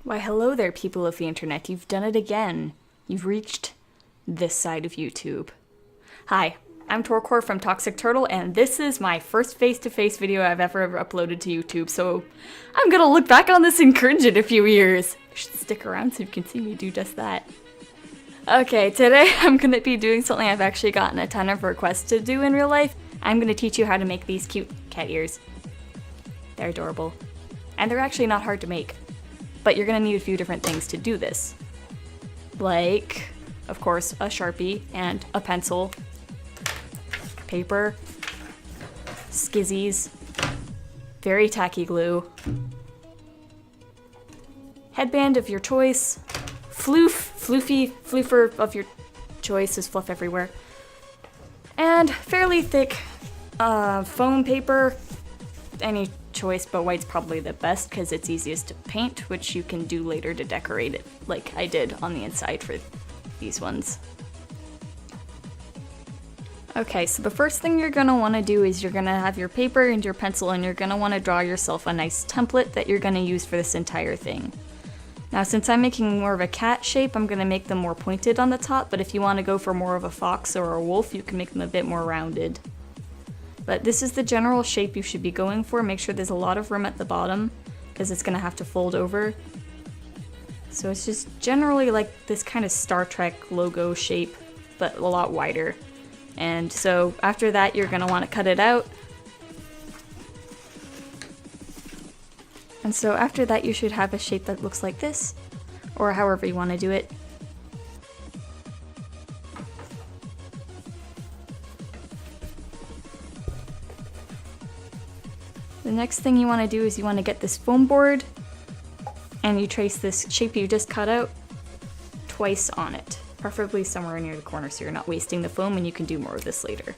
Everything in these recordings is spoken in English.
Why, hello there, people of the internet. You've done it again. You've reached this side of YouTube. Hi, I'm Torkor from Toxic Turtle, and this is my first face-to-face video I've ever uploaded to YouTube, so I'm gonna look back on this and cringe in a few years. You should stick around so you can see me do just that. Okay, today I'm gonna be doing something I've actually gotten a ton of requests to do in real life. I'm gonna teach you how to make these cute cat ears. They're adorable. And they're actually not hard to make. But you're gonna need a few different things to do this. Like, of course, a Sharpie and a pencil, paper, skizzies, very tacky glue, headband of your choice, floofer of your choice, is fluff everywhere, and fairly thick foam paper, any choice, but white's probably the best because it's easiest to paint, which you can do later to decorate it, like I did on the inside for these ones. Okay, so the first thing you're gonna want to do is you're gonna have your paper and your pencil, and you're gonna want to draw yourself a nice template that you're gonna use for this entire thing. Now, since I'm making more of a cat shape, I'm gonna make them more pointed on the top, but if you want to go for more of a fox or a wolf, you can make them a bit more rounded. But this is the general shape you should be going for. Make sure there's a lot of room at the bottom, because it's gonna have to fold over. So it's just generally like this kind of Star Trek logo shape, but a lot wider. And so after that, you're gonna want to cut it out. And so after that, you should have a shape that looks like this, or however you want to do it. The next thing you want to do is you want to get this foam board, and you trace this shape you just cut out twice on it, preferably somewhere near the corner so you're not wasting the foam, and you can do more of this later.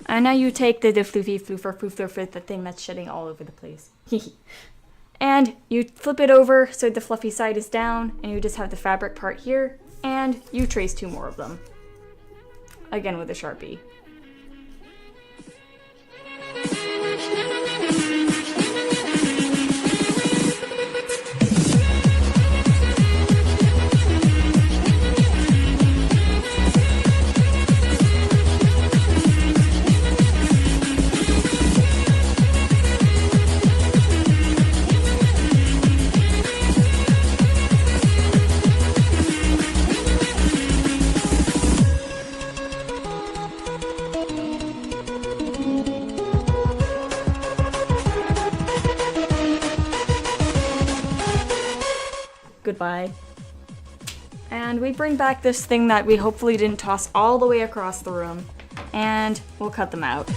And now you take the floofer, the thing that's shedding all over the place. And you flip it over so the fluffy side is down, and you just have the fabric part here, and you trace two more of them. Again with a Sharpie. Goodbye. And we bring back this thing that we hopefully didn't toss all the way across the room, and we'll cut them out.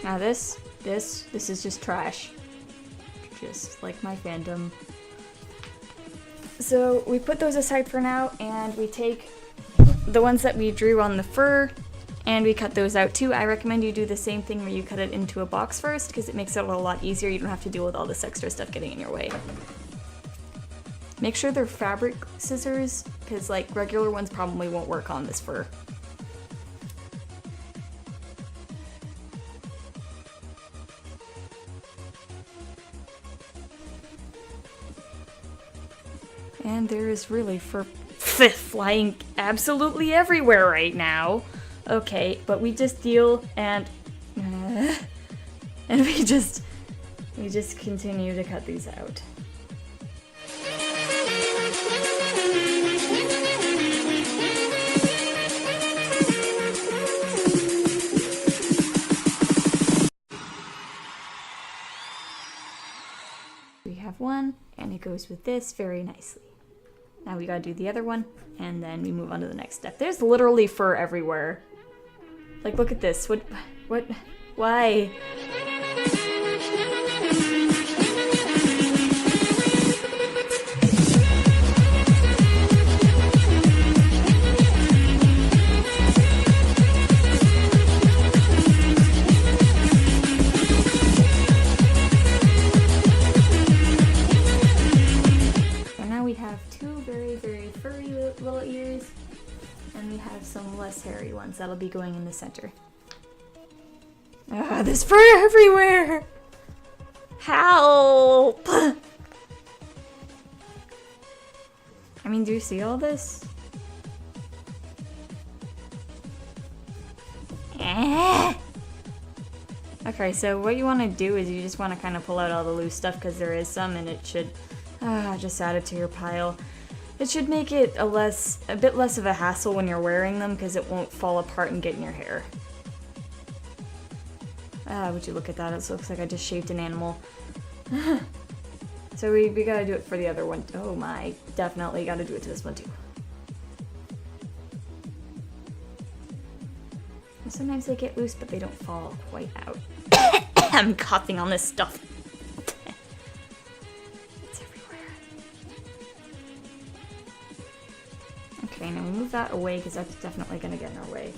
Now this is just trash. Just like my fandom. So we put those aside for now, and we take the ones that we drew on the fur, and we cut those out too. I recommend you do the same thing where you cut it into a box first, because it makes it a lot easier. You don't have to deal with all this extra stuff getting in your way. Make sure they're fabric scissors, because like regular ones probably won't work on this fur. And there is really fur flying absolutely everywhere right now. Okay, but we just deal and we just continue to cut these out. one, and it goes with this very nicely. Now we gotta do the other one, and then we move on to the next step. There's literally fur everywhere. Like, look at this. What, why? Little ears, and we have some less hairy ones that'll be going in the center. Ah, there's fur everywhere! Help! I mean, do you see all this? Okay, so what you want to do is you just want to kind of pull out all the loose stuff, because there is some, and it should just add it to your pile. It should make it a bit less of a hassle when you're wearing them, because it won't fall apart and get in your hair. Would you look at that? It looks like I just shaved an animal. So we gotta do it for the other one. Oh my, definitely gotta do it to this one too. Sometimes they get loose, but they don't fall quite out. I'm coughing on this stuff. Okay, now we move that away because that's definitely going to get in our way.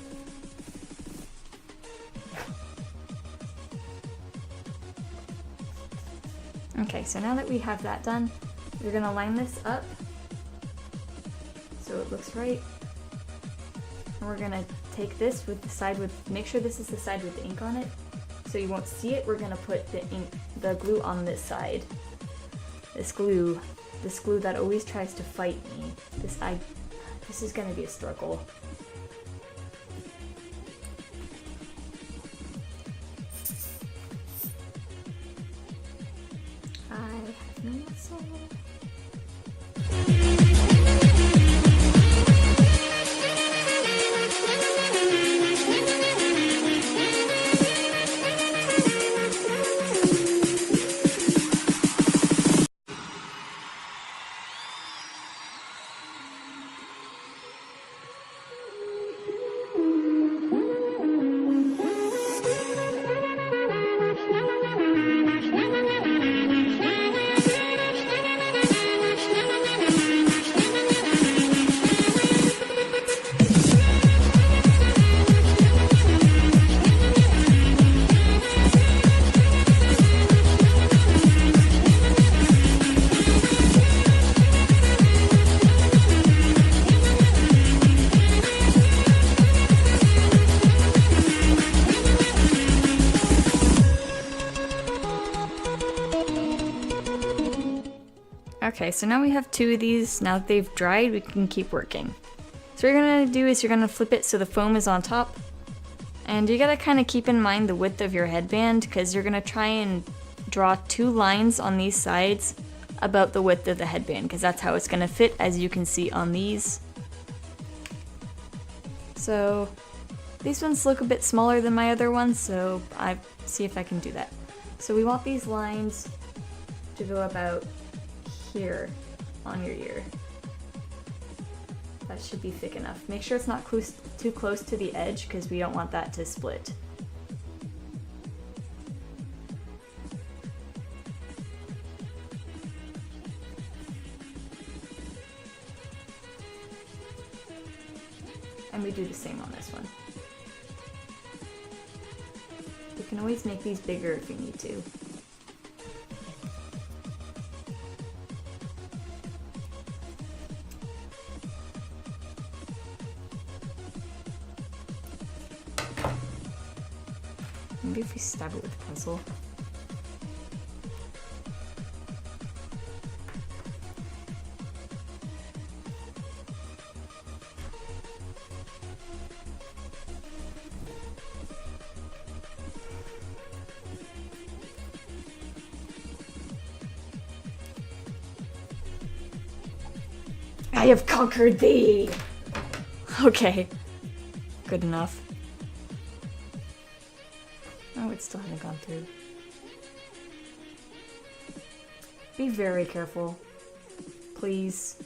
Okay, so now that we have that done, we're going to line this up so it looks right. And we're going to take this with the side with, make sure this is the side with the ink on it so you won't see it. We're going to put the glue on this side. This glue that always tries to fight me. This is gonna be a struggle. I have no muscle. Okay, so now we have two of these. Now that they've dried, we can keep working. So what you're gonna do is you're gonna flip it so the foam is on top. And you gotta kind of keep in mind the width of your headband, because you're gonna try and draw two lines on these sides about the width of the headband, because that's how it's gonna fit, as you can see on these. So these ones look a bit smaller than my other ones, so I see if I can do that. So we want these lines to go about here on your ear. That should be thick enough. Make sure it's not too close to the edge, because we don't want that to split. And we do the same on this one. You can always make these bigger if you need to. Maybe if we stab it with a pencil. I have conquered thee! Okay. Good enough. Oh, it still hasn't gone through. Be very careful. Please.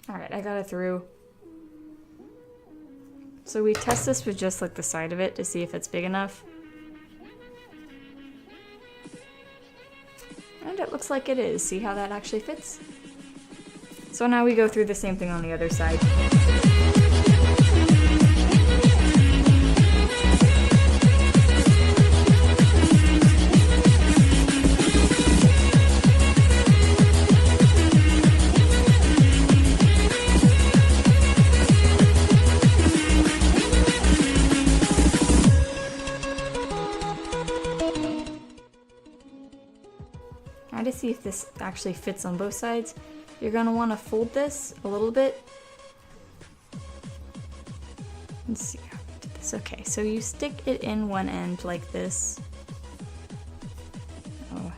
Alright, I got it through. So we test this with just like the side of it to see if it's big enough. And it looks like it is. See how that actually fits? So now we go through the same thing on the other side. Now to see if this actually fits on both sides, you're going to want to fold this a little bit. Let's see how we do this. Okay, so you stick it in one end like this. Oh.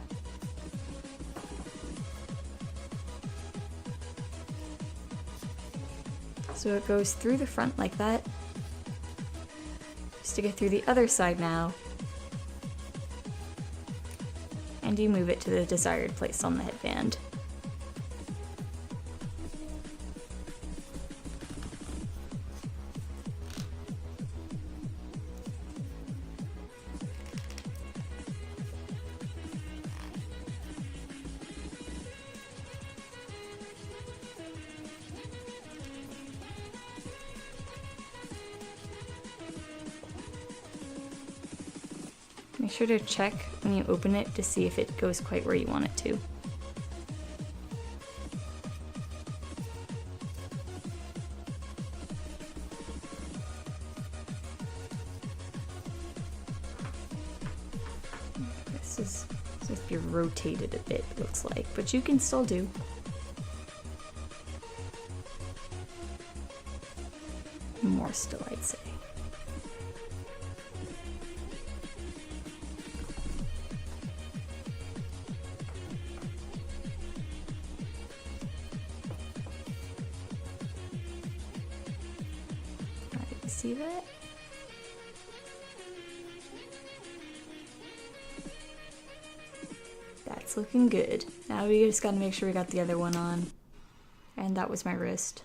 So it goes through the front like that. Stick it through the other side now. And you move it to the desired place on the headband. Make sure to check when you open it to see if it goes quite where you want it to. This is as if you rotated a bit, it looks like, but you can still do. More still, I'd say. See that? That's looking good. Now we just gotta make sure we got the other one on. And that was my wrist.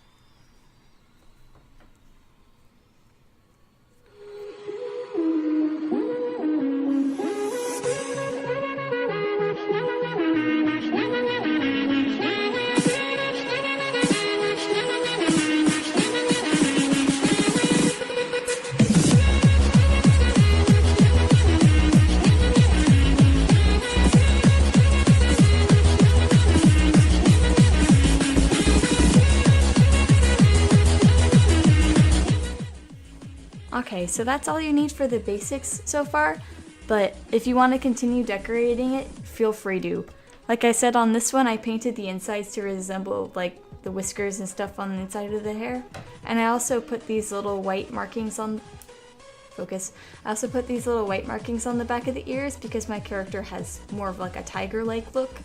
Okay, so that's all you need for the basics so far, but if you want to continue decorating it, feel free to. Like I said on this one, I painted the insides to resemble like the whiskers and stuff on the inside of the hair, and I also put these little white markings on I also put these little white markings on the back of the ears because my character has more of like a tiger-like look.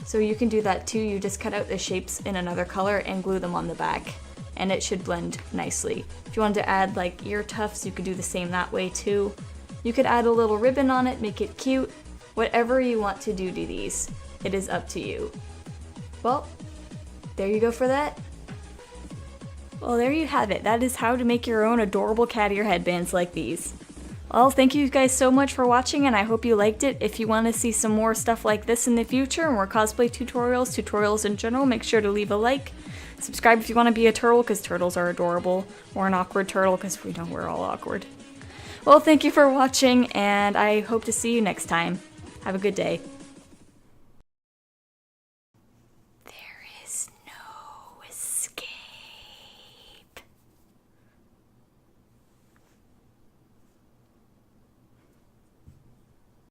So you can do that too, you just cut out the shapes in another color and glue them on the back, and it should blend nicely. If you wanted to add like ear tufts, you could do the same that way too. You could add a little ribbon on it, make it cute. Whatever you want to do to these, it is up to you. Well, there you go for that. Well, there you have it. That is how to make your own adorable cat ear headbands like these. Well, thank you guys so much for watching, and I hope you liked it. If you want to see some more stuff like this in the future, and more cosplay tutorials in general, make sure to leave a like. Subscribe if you want to be a turtle, because turtles are adorable, or an awkward turtle, because we know we're all awkward. Well, thank you for watching, and I hope to see you next time. Have a good day.